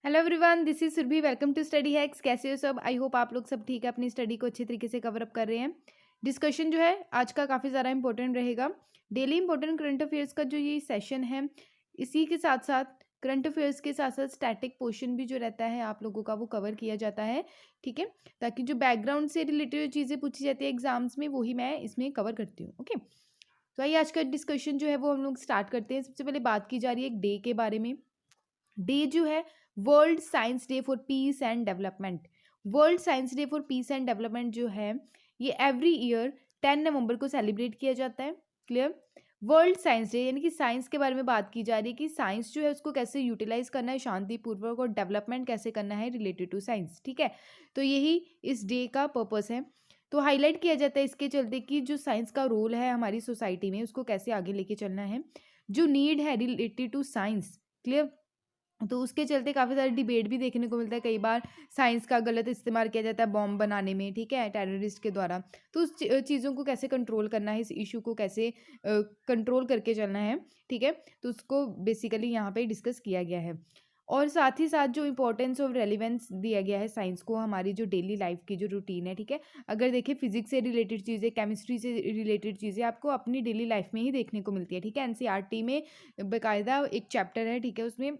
Hello everyone, this is Surabhi. Welcome to Study Hacks. कैसे हो सब? आई होप आप लोग सब ठीक है, अपनी स्टडी को अच्छे तरीके से कवर अप कर रहे हैं। डिस्कशन जो है आज का काफ़ी ज़्यादा इंपॉर्टेंट रहेगा। डेली इंपॉर्टेंट करंट अफेयर्स का जो ये सेशन है, इसी के साथ साथ करंट अफेयर्स के साथ साथ स्टैटिक पोर्शन भी जो रहता है आप लोगों का वो कवर किया जाता है। ठीक है, ताकि जो बैकग्राउंड से रिलेटेड जो चीज़ें पूछी जाती है एग्जाम्स में, वही मैं इसमें कवर करती हूँ। ओके, तो आइए आज का डिस्कशन जो है वो हम लोग स्टार्ट करते हैं। सबसे पहले बात की जा रही है एक डे के बारे में। डे जो है world science day for piece and development. World science day for piece and development जो है ये एवरी ईयर 10 नवंबर को सेलिब्रेट किया जाता है। क्लियर? वर्ल्ड साइंस डे यानी कि साइंस के बारे में बात की जा रही है कि साइंस जो है उसको कैसे यूटिलाइज करना है शांतिपूर्वक, और डेवलपमेंट कैसे करना है रिलेटेड टू साइंस। ठीक है, तो यही इस डे का पर्पस है। तो हाईलाइट किया जाता है इसके चलते कि जो साइंस का रोल है हमारी सोसाइटी में उसको कैसे आगे लेके चलना है, जो नीड है रिलेटेड टू साइंस। क्लियर? तो उसके चलते काफ़ी सारे डिबेट भी देखने को मिलता है। कई बार साइंस का गलत इस्तेमाल किया जाता है बॉम्ब बनाने में, ठीक है, टेररिस्ट के द्वारा। तो उस चीज़ों को कैसे कंट्रोल करना है, इस इशू को कैसे कंट्रोल करके चलना है, ठीक है, तो उसको बेसिकली यहाँ पे डिस्कस किया गया है। और साथ ही साथ जो इंपॉर्टेंस ऑफ रेलिवेंस दिया गया है साइंस को हमारी जो डेली लाइफ की जो रूटीन है। ठीक है, अगर देखें फिजिक्स से रिलेटेड चीज़ें, केमिस्ट्री से रिलेटेड चीज़ें आपको अपनी डेली लाइफ में ही देखने को मिलती है। ठीक है, एनसीईआरटी में बाकायदा एक चैप्टर है, ठीक है, उसमें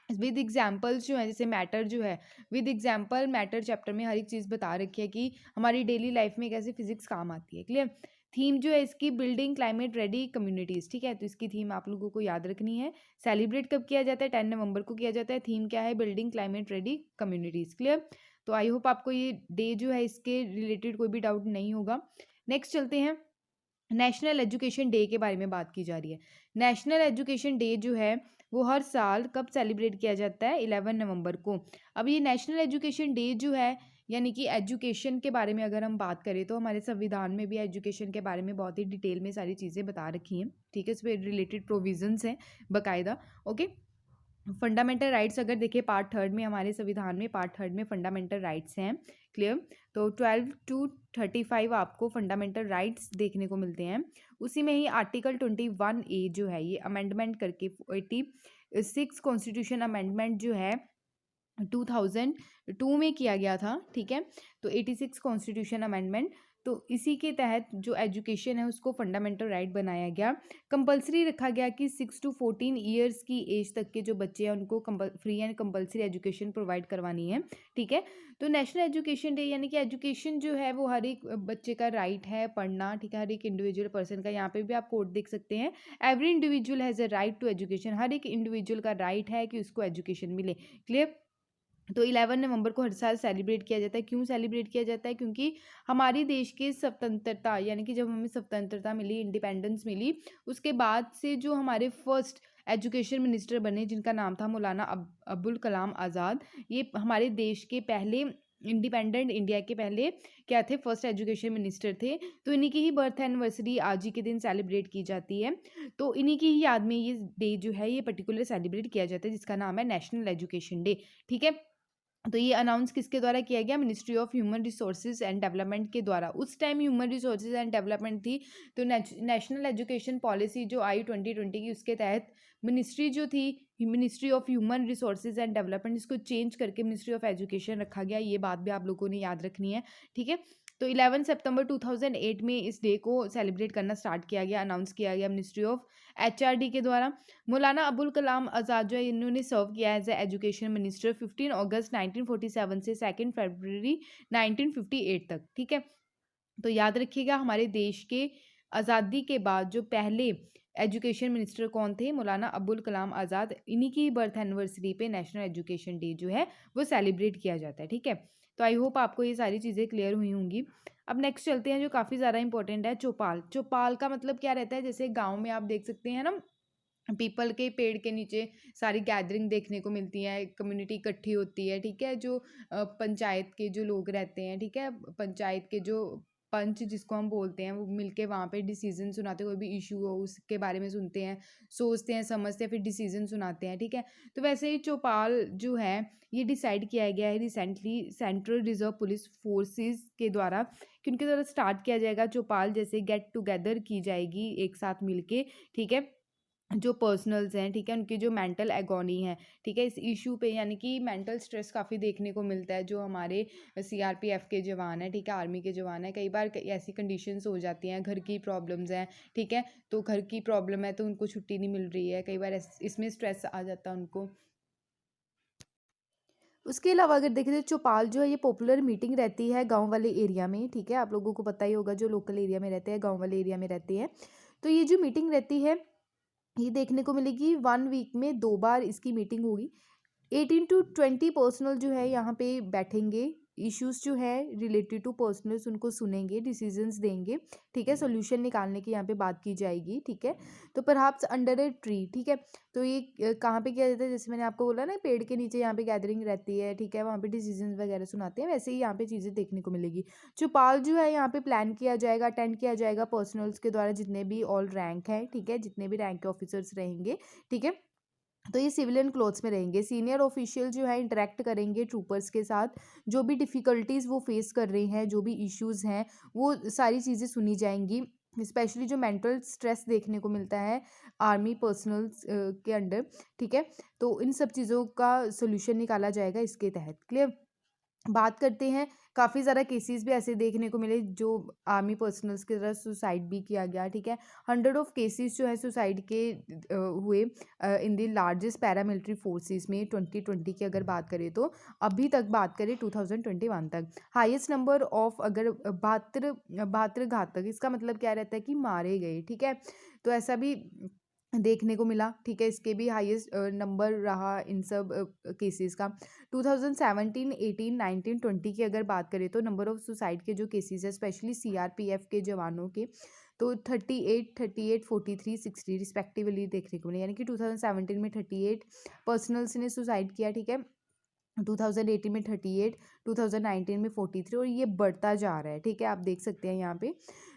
विद एग्जाम्पल्स जो है, जैसे मैटर जो है, विद एग्जाम्पल मैटर चैप्टर में हर एक चीज़ बता रखी है कि हमारी डेली लाइफ में कैसे फिजिक्स काम आती है। क्लियर? थीम जो है इसकी बिल्डिंग क्लाइमेट रेडी कम्युनिटीज़। ठीक है, तो इसकी थीम आप लोगों को याद रखनी है। सेलिब्रेट कब किया जाता है? 10 नवंबर को किया जाता है। थीम क्या है? Building climate ready communities. Clear? तो आई होप आपको ये डे जो है इसके रिलेटेड कोई भी डाउट नहीं होगा। नेक्स्ट चलते हैं, नेशनल एजुकेशन डे के बारे में बात की जा रही है। नेशनल एजुकेशन डे जो है वो हर साल कब सेलिब्रेट किया जाता है? 11 नवंबर को। अब ये नेशनल एजुकेशन डे जो है, यानी कि एजुकेशन के बारे में अगर हम बात करें तो हमारे संविधान में भी एजुकेशन के बारे में बहुत ही डिटेल में सारी चीज़ें बता रखी हैं। ठीक है, इस पर रिलेटेड प्रोविजंस हैं बाकायदा। ओके, फंडामेंटल राइट्स अगर देखिए पार्ट थर्ड में, हमारे संविधान में पार्ट थर्ड में फंडामेंटल राइट्स हैं। क्लियर? तो 12 to 35 आपको फंडामेंटल राइट्स देखने को मिलते हैं। उसी में ही आर्टिकल 21A जो है ये अमेंडमेंट करके 86 कॉन्स्टिट्यूशन अमेंडमेंट जो है 2002 में किया गया था। ठीक है, तो 86 कॉन्स्टिट्यूशन अमेंडमेंट, तो इसी के तहत जो एजुकेशन है उसको फंडामेंटल राइट बनाया गया। कंपलसरी रखा गया कि 6 to 14 ईयर्स की एज तक के जो बच्चे हैं उनको free and compulsory education provide करवानी है। ठीक है, तो नेशनल एजुकेशन डे यानी कि एजुकेशन जो है वो हर एक बच्चे का राइट है पढ़ना। ठीक है, हर एक इंडिविजुअल पर्सन का, यहाँ पे भी आप कोड देख सकते हैं, every individual has a right to education. हर एक इंडिविजुअल का राइट है कि उसको एजुकेशन मिले। क्लियर? तो 11 नवंबर को हर साल सेलिब्रेट किया जाता है। क्यों सेलिब्रेट किया जाता है? क्योंकि हमारी देश की स्वतंत्रता, यानी कि जब हमें स्वतंत्रता मिली, इंडिपेंडेंस मिली, उसके बाद से जो हमारे फर्स्ट एजुकेशन मिनिस्टर बने जिनका नाम था मौलाना अबुल कलाम आज़ाद, ये हमारे देश के पहले इंडिपेंडेंट इंडिया के पहले क्या थे? फर्स्ट एजुकेशन मिनिस्टर थे। तो इन्हीं की ही बर्थ एनिवर्सरी आज ही के दिन सेलिब्रेट की जाती है। तो इन्हीं की ही याद में ये डे जो है ये पर्टिकुलर सेलिब्रेट किया जाता है, जिसका नाम है नेशनल एजुकेशन डे। ठीक है, तो ये अनाउंस किसके द्वारा किया गया? Ministry of human resources and development के द्वारा। उस time human resources and development थी, तो नेशनल एजुकेशन पॉलिसी जो आई 2020 की, उसके तहत मिनिस्ट्री जो थी, ministry of human resources and development, इसको चेंज करके मिनिस्ट्री ऑफ एजुकेशन रखा गया। ये बात भी आप लोगों ने याद रखनी है। ठीक है, तो 11 सितंबर 2008 में इस डे को सेलिब्रेट करना स्टार्ट किया गया, अनाउंस किया गया मिनिस्ट्री ऑफ एचआरडी के द्वारा। मौलाना अबुल कलाम आज़ाद जो है इन्होंने सर्व किया एज ए एजुकेशन मिनिस्टर 15 अगस्त 1947 से 2 फरवरी 1958 तक। ठीक है, तो याद रखिएगा हमारे देश के आज़ादी के बाद जो पहले एजुकेशन मिनिस्टर कौन थे? मौलाना अबुल कलाम आज़ाद। इन्हीं की बर्थ एनिवर्सरी पे नेशनल एजुकेशन डे जो है वो सेलिब्रेट किया जाता है। ठीक है, तो आई होप आपको ये सारी चीज़ें क्लियर हुई होंगी। अब नेक्स्ट चलते हैं जो काफ़ी ज़्यादा इंपॉर्टेंट है, चौपाल। चौपाल का मतलब क्या रहता है? जैसे गाँव में आप देख सकते हैं ना, पीपल के पेड़ के नीचे सारी गैदरिंग देखने को मिलती है, कम्युनिटी इकट्ठी होती है। ठीक है, जो पंचायत के जो लोग रहते हैं, ठीक है, पंचायत के जो पंच जिसको हम बोलते हैं, वो मिलके वहाँ पे डिसीजन सुनाते हैं। कोई भी इशू हो उसके बारे में सुनते हैं, सोचते हैं, समझते हैं, फिर डिसीजन सुनाते हैं। ठीक है, तो वैसे ही चौपाल जो है ये डिसाइड किया गया है recently central reserve police forces के द्वारा, कि उनके द्वारा स्टार्ट किया जाएगा चौपाल, जैसे गेट टुगेदर की जाएगी एक साथ मिलके। ठीक है, जो पर्सनल्स हैं, ठीक है, उनकी जो मेंटल एगोनी है, ठीक है, इस इशू पे यानी कि मेंटल स्ट्रेस काफ़ी देखने को मिलता है जो हमारे सीआरपीएफ के जवान हैं, ठीक है, आर्मी के जवान हैं। कई बार ऐसी कंडीशंस हो जाती हैं, घर की प्रॉब्लम्स हैं, ठीक है, तो घर की प्रॉब्लम है तो उनको छुट्टी नहीं मिल रही है, कई बार इसमें स्ट्रेस आ जाता है उनको। उसके अलावा अगर देखें तो चौपाल जो है ये पॉपुलर मीटिंग रहती है गांव वाले एरिया में, ठीक है, आप लोगों को पता ही होगा जो लोकल एरिया में रहते हैं, गांव वाले एरिया में रहते हैं। तो ये जो मीटिंग रहती है ये देखने को मिलेगी 1 वीक में 2 बार इसकी मीटिंग होगी। 18 टू 20 पर्सनल जो है यहाँ पे बैठेंगे, इश्यूज जो है रिलेटेड टू पर्सनल्स उनको सुनेंगे, डिसीजंस देंगे, ठीक है, सॉल्यूशन निकालने की यहाँ पे बात की जाएगी, ठीक है। तो परहैप्स अंडर ए ट्री, ठीक है, तो ये कहाँ पे किया जाता है, जैसे मैंने आपको बोला ना पेड़ के नीचे यहाँ पे गैदरिंग रहती है, ठीक है, वहाँ पे डिसीजंस वगैरह सुनाते हैं, वैसे ही यहाँ पे चीज़ें देखने को मिलेगी। चौपाल जो है यहाँ पे प्लान किया जाएगा, अटेंड किया जाएगा पर्सनल्स के द्वारा, जितने भी ऑल रैंक है, ठीक है, जितने भी रैंक के ऑफिसर्स रहेंगे, ठीक है, तो ये सिविलियन क्लोथ्स में रहेंगे। सीनियर ऑफिशियल जो है इंटरेक्ट करेंगे ट्रूपर्स के साथ, जो भी डिफ़िकल्टीज़ वो फेस कर रहे हैं, जो भी इश्यूज़ हैं, वो सारी चीज़ें सुनी जाएंगी। स्पेशली जो मेंटल स्ट्रेस देखने को मिलता है आर्मी पर्सनल्स के अंडर, ठीक है, तो इन सब चीज़ों का सोल्यूशन निकाला जाएगा इसके तहत। क्लियर? बात करते हैं, काफ़ी ज़्यादा केसेस भी ऐसे देखने को मिले जो आर्मी पर्सनल्स की तरह सुसाइड भी किया गया, ठीक है। 100 ऑफ केसेस जो है सुसाइड के हुए in the largest paramilitary forces में 2020 की अगर बात करें तो अभी तक बात करें 2021 तक हाईएस्ट नंबर ऑफ अगर 72 घातक, इसका मतलब क्या रहता है कि मारे गए, ठीक है, तो ऐसा भी देखने को मिला, ठीक है, इसके भी हाईएस्ट नंबर रहा इन सब केसेस का। 2017, 18, 19, 20 की अगर बात करें तो नंबर ऑफ सुसाइड के जो केसेस है स्पेशली सीआरपीएफ के जवानों के, तो 38, 38, 43, 60 रिस्पेक्टिवली देखने को मिले, यानी कि 2017 में 38 पर्सनल्स ने सुसाइड किया, ठीक है, 2018 में 38, 2019 में 43 और ये बढ़ता जा रहा है, ठीक है, आप देख सकते हैं यहाँ पे।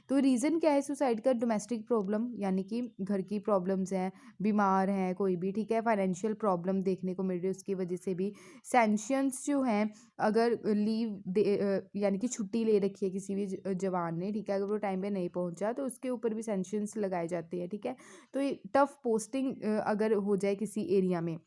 तो रीज़न क्या है सुसाइड का? डोमेस्टिक प्रॉब्लम, यानी कि घर की प्रॉब्लम्स हैं, बीमार हैं कोई भी, ठीक है, फाइनेंशियल प्रॉब्लम देखने को मिल रही है उसकी वजह से भी। सैंक्शंस जो हैं, अगर लीव यानी कि छुट्टी ले रखी है किसी भी जवान ने, ठीक है, अगर वो टाइम पे नहीं पहुंचा तो उसके ऊपर भी सैंक्शंस लगाए जाते हैं, ठीक है। तो ये टफ पोस्टिंग अगर हो जाए किसी एरिया में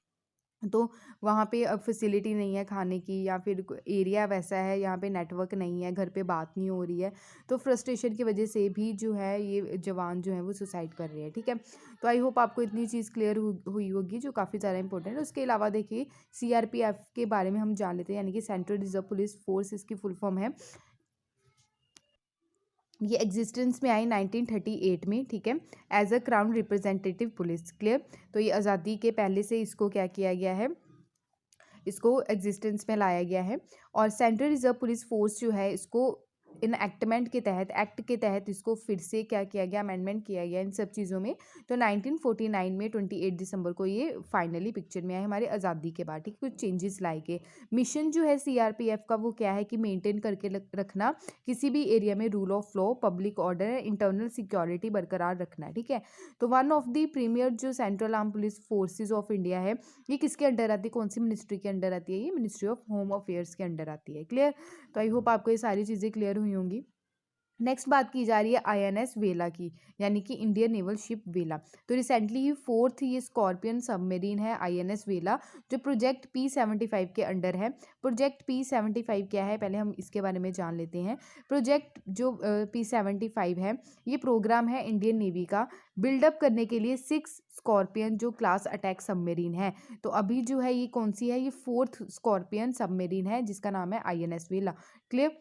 तो वहाँ पे अब फैसिलिटी नहीं है खाने की, या फिर एरिया वैसा है यहाँ पे नेटवर्क नहीं है, घर पे बात नहीं हो रही है, तो फ्रस्ट्रेशन की वजह से भी जो है ये जवान जो है वो सुसाइड कर रहे हैं, ठीक है। तो आई होप आपको इतनी चीज़ क्लियर हुई होगी जो काफ़ी ज़्यादा इंपॉर्टेंट है। उसके अलावा देखिए सीआरपीएफ के बारे में हम जान लेते हैं, यानी कि सेंट्रल रिजर्व पुलिस फोर्स इसकी फुल फॉर्म है। ये एग्जिस्टेंस में आई 1938 में, ठीक है, as a crown representative police. Clear? तो ये आज़ादी के पहले से इसको क्या किया गया है, इसको एग्जिस्टेंस में लाया गया है। और सेंट्रल रिजर्व पुलिस फोर्स जो है इसको इनएक्टमेंट के तहत, एक्ट के तहत इसको फिर से क्या किया गया, अमेंडमेंट किया गया इन सब चीज़ों में। तो 1949 में 28 दिसंबर को ये फाइनली पिक्चर में आए हमारे आज़ादी के बाद, ठीक है, कुछ चेंजेस लाए गए। मिशन जो है सीआरपीएफ का वो क्या है कि मेंटेन करके रखना किसी भी एरिया में rule of law, public order, internal security बरकरार रखना है, ठीक है। तो वन ऑफ द प्रीमियर जो central arm police forces of India है, ये किसके अंडर आती है, कौन सी मिनिस्ट्री के अंडर आती है, ये मिनिस्ट्री ऑफ होम अफेयर्स के अंडर आती है। क्लियर? तो आई होप आपको ये सारी चीज़ें क्लियर हुई होंगी। नेक्स्ट बात की जा रही है आईएनएस वेला की, यानी कि इंडियन नेवल शिप वेला। तो रिसेंटली ही 4th ये स्कॉर्पियन सबमरीन है आईएनएस वेला, जो प्रोजेक्ट P75 के अंडर है। प्रोजेक्ट P75 क्या है, पहले हम इसके बारे में जान लेते हैं। प्रोजेक्ट जो P75 है, ये प्रोग्राम है इंडियन नेवी का बिल्डअप करने के लिए 6 स्कॉर्पियन जो क्लास अटैक सबमरीन है। तो अभी जो है ये कौन सी है, ये 4th स्कॉर्पियन सबमरीन है जिसका नाम है आईएनएस वेला। क्लियर?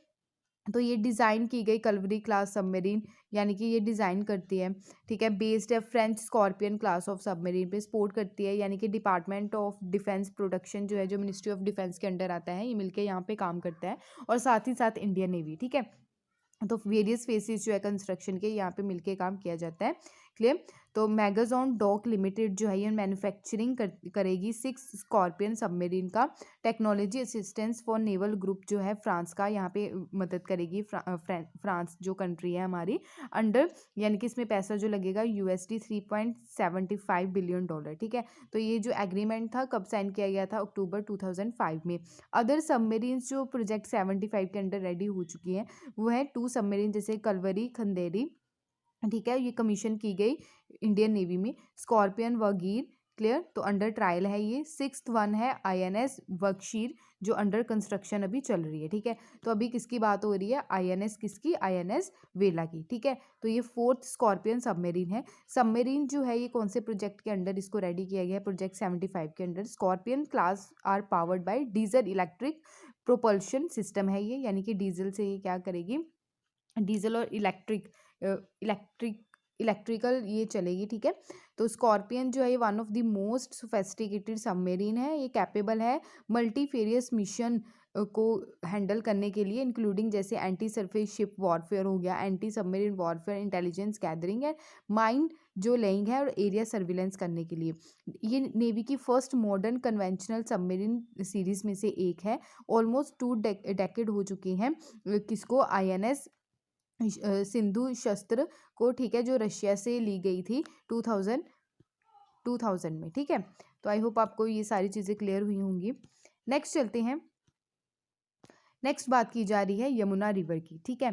तो ये डिज़ाइन की गई कल्वरी क्लास सबमरीन, यानी कि ये डिज़ाइन करती है, ठीक है, बेस्ड है French scorpion class of submarine पे, सपोर्ट करती है, यानी कि डिपार्टमेंट ऑफ डिफेंस प्रोडक्शन जो है, जो मिनिस्ट्री ऑफ डिफेंस के अंडर आता है, ये मिलके यहाँ पे काम करता है, और साथ ही साथ इंडियन नेवी, ठीक है। तो वेरियस फेसेस जो है कंस्ट्रक्शन के यहाँ पे मिलके काम किया जाता है। क्लियर? तो मैगाजॉन डॉक लिमिटेड जो है ये मैन्युफैक्चरिंग करेगी 6 स्कॉर्पियन सबमरीन का। Technology assistance for naval group जो है फ्रांस का यहाँ पे मदद करेगी। फ्रांस जो कंट्री है हमारी अंडर, यानी कि इसमें पैसा जो लगेगा USD 3.75 बिलियन डॉलर, ठीक है। तो ये जो एग्रीमेंट था कब साइन किया गया था, अक्टूबर 2005 में। अदर सबमरीन्स जो प्रोजेक्ट 75 के अंडर रेडी हो चुकी हैं वो है 2 सबमरीन, जैसे कलवरी, खंदेरी, ठीक है, ये कमीशन की गई इंडियन नेवी में। स्कॉर्पियन वगीर, क्लियर, तो अंडर ट्रायल है ये। सिक्स्थ वन है आईएनएस वर्कशीर, जो अंडर कंस्ट्रक्शन अभी चल रही है। ठीक है, तो अभी किसकी बात हो रही है, आईएनएस किसकी, आईएनएस वेला की। ठीक है, तो ये फोर्थ स्कॉर्पियन सबमरीन है। सबमरीन जो है ये कौन से प्रोजेक्ट के अंडर इसको रेडी किया गया है, प्रोजेक्ट 75 के under. Scorpene class are powered by diesel electric propulsion system है ये, यानी कि डीजल से ये क्या करेगी, डीजल और इलेक्ट्रिकल ये चलेगी। ठीक है, तो स्कॉर्पियन जो है ये one of the most sophisticated submarine है। ये कैपेबल है मल्टीफेरियस मिशन को हैंडल करने के लिए, इंक्लूडिंग जैसे एंटी सरफेस शिप वॉरफेयर हो गया, anti submarine warfare, intelligence gathering and mine जो लेइंग है, और एरिया सर्विलेंस करने के लिए। ये नेवी की first modern conventional submarine series में से एक है। ऑलमोस्ट 2 डेकेड हो चुकी हैं किसको, आईएनएस सिंधु शस्त्र को। ठीक है, जो रशिया से ली गई थी 2000 में। ठीक है, तो आई होप आपको ये सारी चीज़ें क्लियर हुई होंगी। नेक्स्ट चलते हैं। नेक्स्ट बात की जा रही है यमुना रिवर की। ठीक है,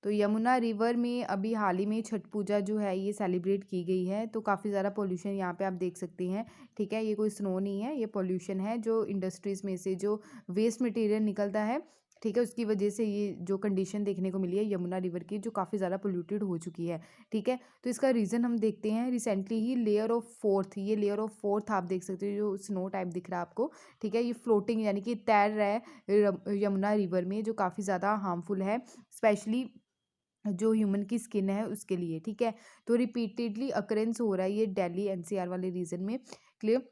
तो यमुना रिवर में अभी हाल ही में छठ पूजा जो है ये सेलिब्रेट की गई है। तो काफ़ी ज़्यादा पोल्यूशन यहाँ पे आप देख सकते हैं। ठीक है, ये कोई स्नो नहीं है, ये पोल्यूशन है जो इंडस्ट्रीज़ में से जो वेस्ट मटेरियल निकलता है। ठीक है, उसकी वजह से ये जो कंडीशन देखने को मिली है यमुना रिवर की, जो काफ़ी ज़्यादा पोल्यूटेड हो चुकी है। ठीक है, तो इसका रीज़न हम देखते हैं। Recently he layer of fourth, ये लेयर ऑफ फोर्थ आप देख सकते हो, जो स्नो टाइप दिख रहा है आपको। ठीक है, ये फ्लोटिंग यानी कि तैर रहा है यमुना रिवर में, जो काफ़ी ज़्यादा हार्मफुल है, स्पेशली जो ह्यूमन की स्किन है उसके लिए। ठीक है, तो रिपीटेडली अकरेंस हो रहा है ये दिल्ली एनसीआर वाले रीजन में। क्लियर,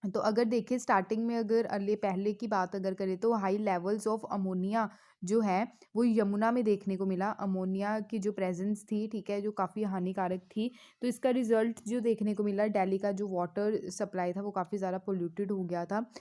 तो अगर देखें स्टार्टिंग में, अगर अगले पहले की बात अगर करें तो हाई लेवल्स ऑफ अमोनिया जो है वो यमुना में देखने को मिला। अमोनिया की जो प्रेजेंस थी, ठीक है, जो काफ़ी हानिकारक थी। तो इसका रिजल्ट जो देखने को मिला, दिल्ली का जो वाटर सप्लाई था वो काफ़ी ज़्यादा पोल्यूटेड हो गया था।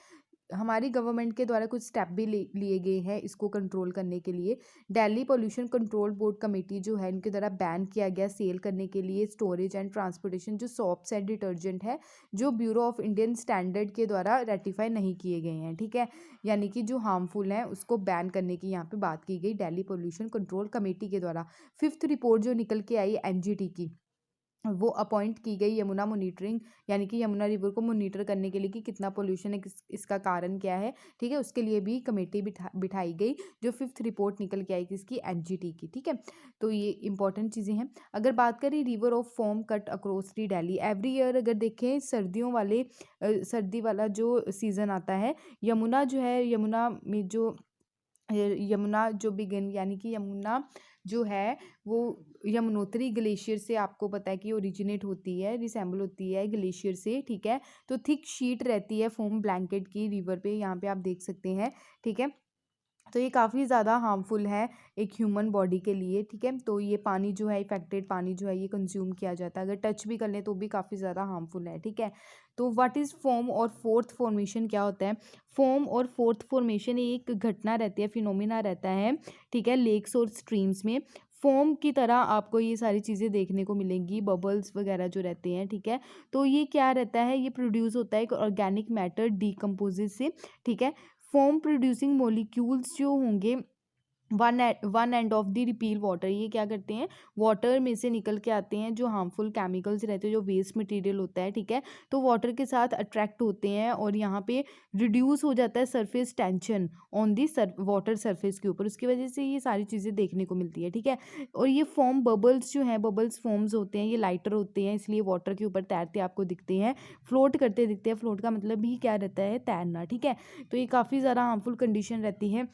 हमारी गवर्नमेंट के द्वारा कुछ स्टेप भी लिए गए हैं इसको कंट्रोल करने के लिए। Delhi pollution control board committee जो है, इनके द्वारा बैन किया गया सेल करने के लिए, स्टोरेज एंड ट्रांसपोर्टेशन जो सोप्स एंड डिटर्जेंट है, जो ब्यूरो ऑफ इंडियन स्टैंडर्ड के द्वारा रेटिफाई नहीं किए गए हैं। ठीक है, यानी कि जो हार्मफुल हैं उसको बैन करने की यहाँ पे बात की गई दिल्ली पोल्यूशन कंट्रोल कमेटी के द्वारा। फिफ्थ रिपोर्ट जो निकल के आई एनजीटी की, वो अपॉइंट की गई यमुना मॉनिटरिंग, यानी कि यमुना रिवर को मॉनिटर करने के लिए कि कितना पोल्यूशन है, इसका कारण क्या है। ठीक है, उसके लिए भी कमेटी बिठाई गई, जो फिफ्थ रिपोर्ट निकल के आई किसकी, एनजीटी की। ठीक है, तो ये इंपॉर्टेंट चीज़ें हैं। अगर बात करें river of form cut across the Delhi, every year अगर देखें सर्दियों वाले सर्दी वाला जो सीज़न आता है, यमुना जो है, यमुना में जो यमुना जो बिगिन, यानी कि यमुना जो है वो यमुनोत्री ग्लेशियर से आपको पता है कि ओरिजिनेट होती है, रिसेंबल होती है ग्लेशियर से। ठीक है, तो थिक शीट रहती है फोम ब्लैंकेट की रिवर पे, यहाँ पे आप देख सकते हैं। ठीक है, तो ये काफ़ी ज़्यादा हार्मफुल है एक ह्यूमन बॉडी के लिए। ठीक है, तो ये पानी जो है, इफेक्टेड पानी जो है ये कंज्यूम किया जाता है, अगर टच भी कर लें तो भी काफ़ी ज़्यादा हार्मफुल है। ठीक है, तो व्हाट इज़ फोम और फोर्थ फॉर्मेशन क्या होता है। फोम और फोर्थ फॉर्मेशन एक घटना रहती है, फिनोमिना रहता है। ठीक है, लेक्स और स्ट्रीम्स में फोम की तरह आपको ये सारी चीज़ें देखने को मिलेंगी, बबल्स वगैरह जो रहते हैं। ठीक है, तो ये क्या रहता है, ये प्रोड्यूस होता है एक ऑर्गेनिक मैटर डीकम्पोजिस से। ठीक है, फोम प्रोड्यूसिंग मोलिक्यूल्स जो होंगे one end of the repeal water, ये क्या करते हैं, वाटर में से निकल के आते हैं जो हार्मफुल केमिकल्स रहते हैं, जो वेस्ट मटेरियल होता है। ठीक है, तो वाटर के साथ अट्रैक्ट होते हैं और यहाँ पे रिड्यूस हो जाता है surface tension on the water surface के ऊपर, उसकी वजह से ये सारी चीज़ें देखने को मिलती है। ठीक है, और ये फॉर्म बबल्स जो हैं, बबल्स फॉर्म्स होते हैं, ये लाइटर होते हैं, इसलिए वाटर के ऊपर तैरते आपको दिखते हैं, फ्लोट करते दिखते हैं। फ्लोट का मतलब ही क्या रहता है, तैरना। ठीक है, तो ये काफ़ी ज़्यादा हार्मफुल कंडीशन रहती है।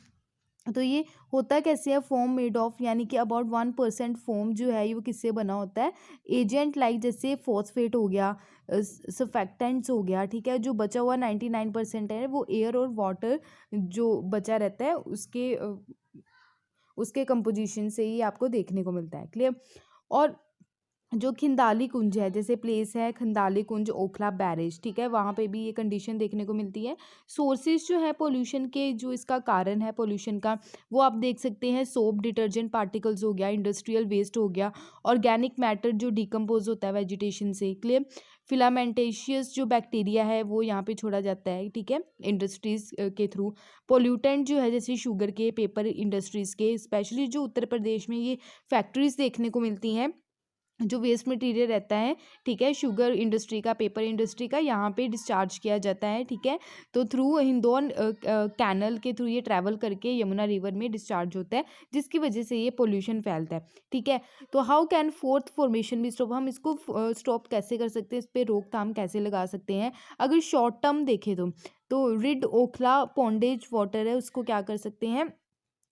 तो ये होता कैसे है, फोम मेड ऑफ, यानी कि अबाउट 1% फोम जो है ये वो किससे बना होता है, एजेंट लाइक जैसे फॉस्फेट हो गया, सफेक्टेंट्स हो गया। ठीक है, जो बचा हुआ 99% है वो एयर और वाटर जो बचा रहता है उसके कंपोजिशन से ही आपको देखने को मिलता है। क्लियर, और जो खिंदाली कुंज है, जैसे प्लेस है खिंदाली कुंज ओखला बैरेज। ठीक है, वहाँ पे भी ये कंडीशन देखने को मिलती है। सोर्सेज जो है पोल्यूशन के, जो इसका कारण है पोल्यूशन का, वो आप देख सकते हैं, सोप डिटर्जेंट पार्टिकल्स हो गया, इंडस्ट्रियल वेस्ट हो गया, ऑर्गेनिक मैटर जो डिकम्पोज होता है वेजिटेशन से। क्लियर, फिलामेंटेशियस जो बैक्टीरिया है वो यहाँ पे छोड़ा जाता है। ठीक है, इंडस्ट्रीज के थ्रू। पोल्यूटेंट जो है जैसे शुगर के, पेपर इंडस्ट्रीज के, स्पेशली जो उत्तर प्रदेश में ये फैक्ट्रीज देखने को मिलती हैं, जो वेस्ट मटेरियल रहता है, ठीक है, शुगर इंडस्ट्री का, पेपर इंडस्ट्री का, यहाँ पे डिस्चार्ज किया जाता है, ठीक है। तो थ्रू हिंदौन कैनल के थ्रू ये ट्रैवल करके यमुना रिवर में डिस्चार्ज होता है, जिसकी वजह से ये पोल्यूशन फैलता है, ठीक है। तो हाउ कैन फोर्थ फॉर्मेशन भी स्टॉप, हम इसको स्टॉप कैसे कर सकते हैं, इस पर रोकथाम कैसे लगा सकते हैं। अगर शॉर्ट टर्म देखें तो रिड ओखला पॉन्डेज वाटर है, उसको क्या कर सकते हैं,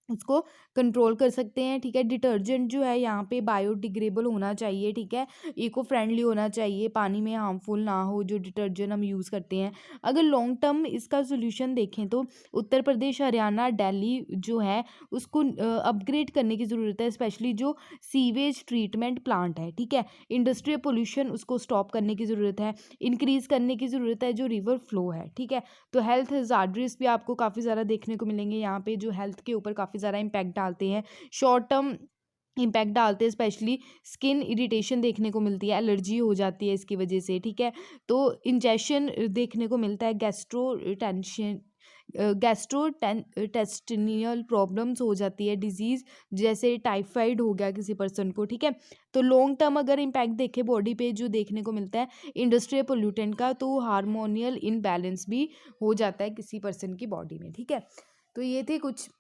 उसको कंट्रोल कर सकते हैं, ठीक है। डिटर्जेंट जो है यहाँ पे बायोडिग्रेडेबल होना चाहिए, ठीक है, इको फ्रेंडली होना चाहिए, पानी में हार्मफुल ना हो जो डिटर्जेंट हम यूज़ करते हैं। अगर लॉन्ग टर्म इसका सोल्यूशन देखें तो उत्तर प्रदेश, हरियाणा, दिल्ली जो है उसको अपग्रेड करने की ज़रूरत है, स्पेशली जो सीवेज ट्रीटमेंट प्लांट है, ठीक है। इंडस्ट्रियल पोल्यूशन उसको स्टॉप करने की ज़रूरत है, इंक्रीज़ करने की ज़रूरत है जो रिवर फ्लो है, ठीक है। तो हेल्थ हज़ार्ड्स भी आपको काफ़ी ज़्यादा देखने को मिलेंगे यहाँ पे, जो हेल्थ के ऊपर काफ़ी ज़्यादा इम्पैक्ट डालते हैं, शॉर्ट टर्म इम्पैक्ट डालते हैं, स्पेशली स्किन इरिटेशन देखने को मिलती है, एलर्जी हो जाती है इसकी वजह से, ठीक है। तो इंजेक्शन देखने को मिलता है, गैस्ट्रोटेस्टिनियल प्रॉब्लम्स हो जाती है, डिजीज़ जैसे टाइफाइड हो गया किसी पर्सन को, ठीक है। तो लॉन्ग टर्म अगर इम्पैक्ट देखें बॉडी पे जो देखने को मिलता है इंडस्ट्रियल पोल्यूटेंट का, तो हार्मोनियल इनबैलेंस भी हो जाता है किसी पर्सन की बॉडी में, ठीक है। तो ये थे कुछ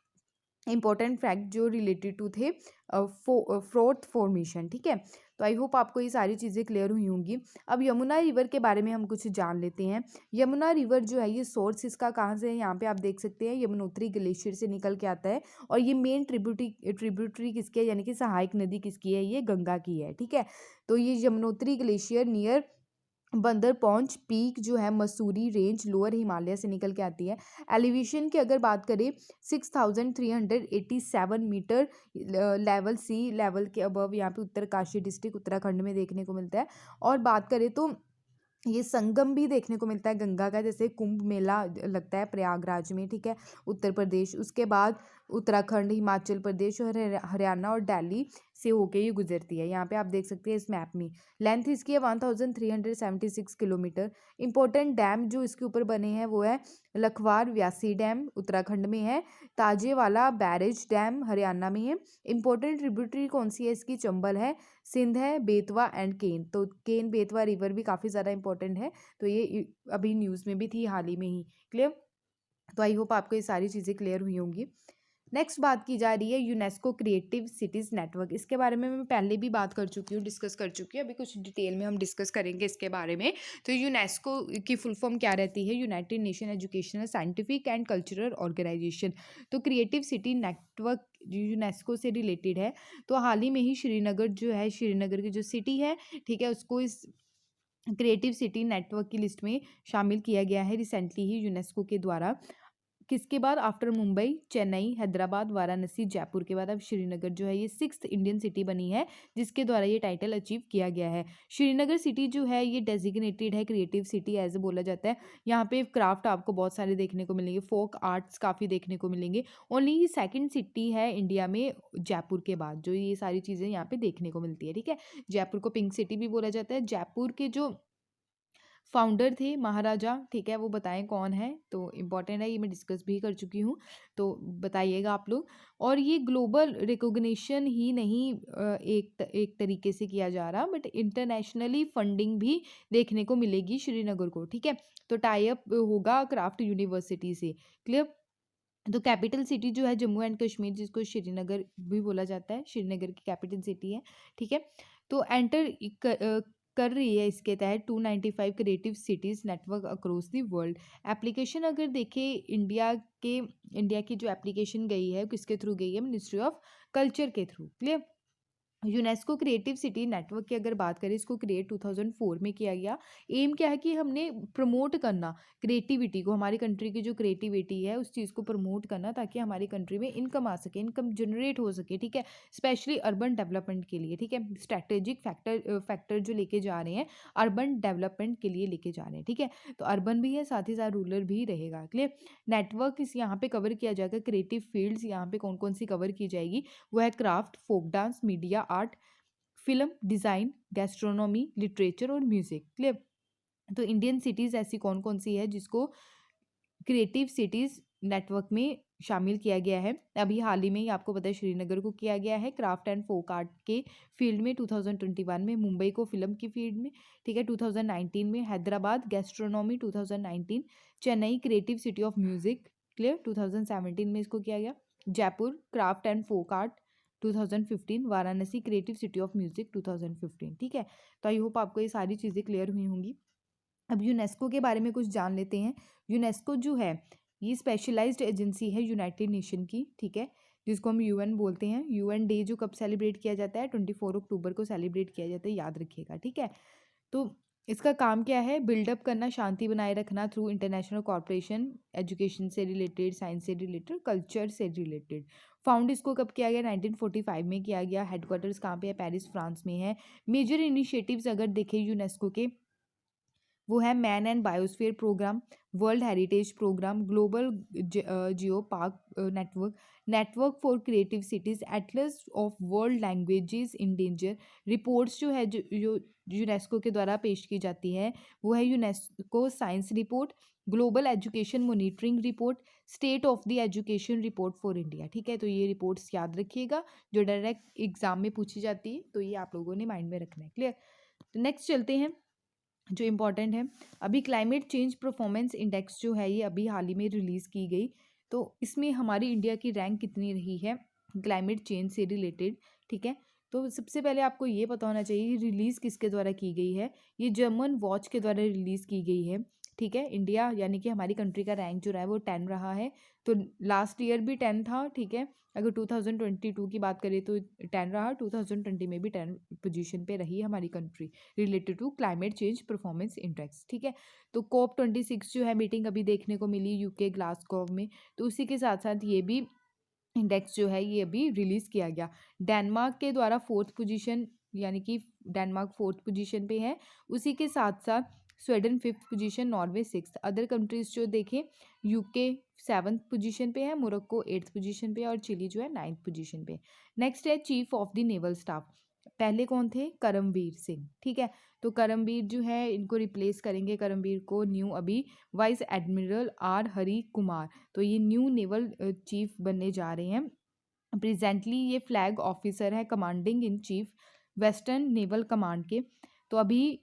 इंपॉर्टेंट फैक्ट जो रिलेटेड टू थे फोर्थ फॉर्मेशन, ठीक है। तो आई होप आपको ये सारी चीज़ें क्लियर हुई होंगी। अब यमुना रिवर के बारे में हम कुछ जान लेते हैं। यमुना रिवर जो है ये सोर्स इसका कहाँ से है, यहाँ पे आप देख सकते हैं यमुनोत्री ग्लेशियर से निकल के आता है, और ये मेन ट्रिब्यूटरी किसकी है, यानी कि सहायक नदी किसकी है, ये गंगा की है, ठीक है। तो ये यमुनोत्री ग्लेशियर नियर बंदर पॉन्च पीक जो है मसूरी रेंज लोअर हिमालय से निकल के आती है। एलिवेशन की अगर बात करें 6387 मीटर लेवल सी लेवल के अबव यहाँ पे उत्तरकाशी डिस्ट्रिक्ट उत्तराखंड में देखने को मिलता है। और बात करें तो ये संगम भी देखने को मिलता है गंगा का, जैसे कुंभ मेला लगता है प्रयागराज में, ठीक है, उत्तर प्रदेश। उसके बाद उत्तराखंड, हिमाचल प्रदेश और हरियाणा और दिल्ली से होके ये गुजरती है। यहाँ पे आप देख सकते हैं इस मैप में लेंथ इसकी है 1376 किलोमीटर। इंपॉर्टेंट डैम जो इसके ऊपर बने हैं वो है लखवार व्यासी डैम उत्तराखंड में है, ताजेवाला बैरेज डैम हरियाणा में है। इंपॉर्टेंट ट्रिब्यूटरी कौन सी है इसकी, चंबल है, सिंध है, बेतवा एंड केन। तो केन बेतवा रिवर भी काफ़ी ज़्यादा इंपॉर्टेंट है, तो ये अभी न्यूज़ में भी थी हाल ही में ही। क्लियर। तो आई होप आपको ये सारी चीज़ें क्लियर हुई होंगी। नेक्स्ट बात की जा रही है यूनेस्को क्रिएटिव सिटीज़ नेटवर्क। इसके बारे में मैं पहले भी बात कर चुकी हूँ, डिस्कस कर चुकी हूँ, अभी कुछ डिटेल में हम डिस्कस करेंगे इसके बारे में। तो यूनेस्को की फुल फॉर्म क्या रहती है, United Nations Educational Scientific and Cultural Organisation. तो क्रिएटिव सिटी नेटवर्क यूनेस्को से रिलेटेड है। तो हाल ही में ही श्रीनगर जो है, श्रीनगर की जो सिटी है, ठीक है, उसको इस क्रिएटिव सिटी नेटवर्क की लिस्ट में शामिल किया गया है रिसेंटली ही यूनेस्को के द्वारा। किसके बाद, आफ्टर मुंबई, चेन्नई, हैदराबाद, वाराणसी, जयपुर के बाद अब श्रीनगर जो है ये 6th इंडियन सिटी बनी है जिसके द्वारा ये टाइटल अचीव किया गया है। श्रीनगर सिटी जो है ये डेजिग्नेटेड है क्रिएटिव सिटी एज बोला जाता है। यहाँ पे क्राफ्ट आपको बहुत सारे देखने को मिलेंगे, फोक आर्ट्स काफ़ी देखने को मिलेंगे। ओनली ये सेकंड सिटी है इंडिया में जयपुर के बाद जो ये सारी चीज़ें यहाँ पे देखने को मिलती है, ठीक है। जयपुर को पिंक सिटी भी बोला जाता है। जयपुर के जो फाउंडर थे महाराजा, ठीक है, वो बताएं कौन है, तो इम्पॉर्टेंट है, ये मैं डिस्कस भी कर चुकी हूँ, तो बताइएगा आप लोग। और ये ग्लोबल रिकॉग्निशन ही नहीं एक तरीके से किया जा रहा, बट इंटरनेशनली फंडिंग भी देखने को मिलेगी श्रीनगर को, ठीक है। तो टाई अप होगा क्राफ्ट यूनिवर्सिटी से। क्लियर। तो कैपिटल सिटी जो है जम्मू एंड कश्मीर, जिसको श्रीनगर भी बोला जाता है, श्रीनगर की कैपिटल सिटी है, ठीक है। तो एंटर कर रही है इसके तहत 295 creative cities network across the world. Application अगर देखें इंडिया की जो एप्लीकेशन गई है किसके थ्रू गई है, मिनिस्ट्री ऑफ कल्चर के through. Clear. UNESCO creative city network की अगर बात करें, इसको क्रिएट 2004 में किया गया। एम क्या है कि हमने प्रमोट करना क्रिएटिविटी को, हमारी कंट्री की जो क्रिएटिविटी है उस चीज़ को प्रमोट करना, ताकि हमारी कंट्री में इनकम आ सके, इनकम जनरेट हो सके, ठीक है, स्पेशली अर्बन डेवलपमेंट के लिए, ठीक है। स्ट्रैटेजिक फैक्टर जो लेके जा रहे हैं अर्बन डेवलपमेंट के लिए लेके जा रहे हैं, ठीक है। तो अर्बन भी है, साथ ही साथ रूरल भी रहेगा। क्लियर। नेटवर्क इस यहाँ पे कवर किया जाएगा, क्रिएटिव फील्ड्स यहाँ पे कौन कौन सी कवर की जाएगी, वो है craft, folk dance, media art, film design, gastronomy, literature और म्यूज़िक। क्लियर। तो इंडियन सिटीज़ ऐसी कौन कौन सी है जिसको क्रिएटिव सिटीज़ नेटवर्क में शामिल किया गया है। अभी हाल ही में ही आपको पता है श्रीनगर को किया गया है। क्राफ्ट एंड फोक आर्ट के फील्ड में 2021 में, मुंबई को फिल्म की फील्ड में, ठीक है, 2019 में, Hyderabad gastronomy 2019, Chennai creative city of music, clear, 2017 में इसको किया गया, Jaipur craft and folk art 2015, Varanasi creative city of music 2015, ठीक है। तो आई होप आपको ये सारी चीज़ें क्लियर हुई होंगी। अब यूनेस्को के बारे में कुछ जान लेते हैं। यूनेस्को जो है ये स्पेशलाइज्ड एजेंसी है यूनाइटेड नेशन की, ठीक है, जिसको हम यूएन बोलते हैं। यूएन डे जो कब सेलिब्रेट किया जाता है, 24 अक्टूबर को सेलिब्रेट किया जाता है, याद रखिएगा, ठीक है। तो इसका काम क्या है, बिल्डअप करना, शांति बनाए रखना थ्रू इंटरनेशनल कॉर्पोरेशन, एजुकेशन से रिलेटेड, साइंस से रिलेटेड, कल्चर से रिलेटेड। फाउंड इसको कब किया गया, 1945 में किया गया। हेडक्वार्टर्स कहाँ पे है, पेरिस फ्रांस में है। मेजर इनिशिएटिव्स अगर देखें यूनेस्को के, वो है man and biosphere programme, world heritage programme, global geopark network, network for creative cities, atlas of world languages in danger. Reports जो है जो यूनेस्को के द्वारा पेश की जाती है वो है UNESCO science report, global education monitoring report, state of the education report for India, ठीक है। तो ये रिपोर्ट्स याद रखिएगा, जो डायरेक्ट एग्जाम में पूछी जाती है, तो ये आप लोगों ने माइंड में रखना है, क्लियर। तो नेक्स्ट चलते हैं जो इम्पोर्टेंट है। अभी क्लाइमेट चेंज परफॉर्मेंस इंडेक्स जो है ये अभी हाल ही में रिलीज़ की गई। तो इसमें हमारी इंडिया की रैंक कितनी रही है क्लाइमेट चेंज से रिलेटेड, ठीक है। तो सबसे पहले आपको ये पता होना चाहिए रिलीज़ किसके द्वारा की गई है। ये जर्मन वॉच के द्वारा रिलीज़ की गई है, ठीक है। इंडिया यानी कि हमारी कंट्री का रैंक जो रहा है वो 10 रहा है। तो लास्ट ईयर भी 10 था, ठीक है। अगर 2022 की बात करें तो 10 रहा, 2020 में भी 10 पोजीशन पे रही हमारी country related to climate change performance index, ठीक है। तो COP26 जो है मीटिंग अभी देखने को मिली यूके ग्लासगो में, तो उसी के साथ साथ ये भी इंडेक्स जो है ये अभी रिलीज़ किया गया। डेनमार्क के द्वारा 4th पोजीशन, यानी कि डेनमार्क 4th पोजीशन पे है। उसी के साथ साथ Sweden 5th position, Norway 6th। Other countries जो देखें, यूके 7th पोजीशन पे है, मोरक्को 8th पोजीशन पे है और चिली जो है 9th पोजीशन पे। नेक्स्ट है chief of the naval staff, पहले कौन थे, करमवीर सिंह, ठीक है। तो करमवीर जो है इनको रिप्लेस करेंगे, करमवीर को न्यू अभी वाइस एडमिरल आर हरी कुमार, तो ये न्यू नेवल चीफ बनने जा रहे हैं। प्रेजेंटली ये फ्लैग ऑफिसर है, commanding in chief western naval command के। तो अभी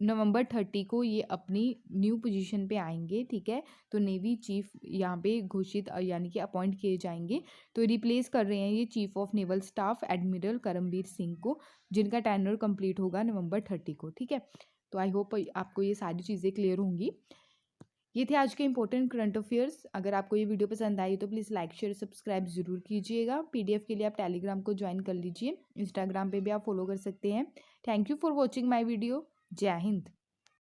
नवंबर 30 को ये अपनी न्यू पोजीशन पे आएंगे, ठीक है। तो नेवी चीफ यहाँ पे घोषित यानी कि अपॉइंट किए जाएंगे। तो रिप्लेस कर रहे हैं ये chief of naval staff admiral Karambir Singh को, जिनका टेन्योर कंप्लीट होगा नवंबर 30 को, ठीक है। तो आई होप आपको ये सारी चीज़ें क्लियर होंगी। ये थे आज के इंपॉर्टेंट करंट अफेयर्स। अगर आपको ये वीडियो पसंद आई तो प्लीज़ लाइक शेयर सब्सक्राइब जरूर कीजिएगा। पीडीएफ के लिए आप टेलीग्राम को ज्वाइन कर लीजिए, इंस्टाग्राम पे भी आप फॉलो कर सकते हैं। Thank you for watching my video. जय हिंद।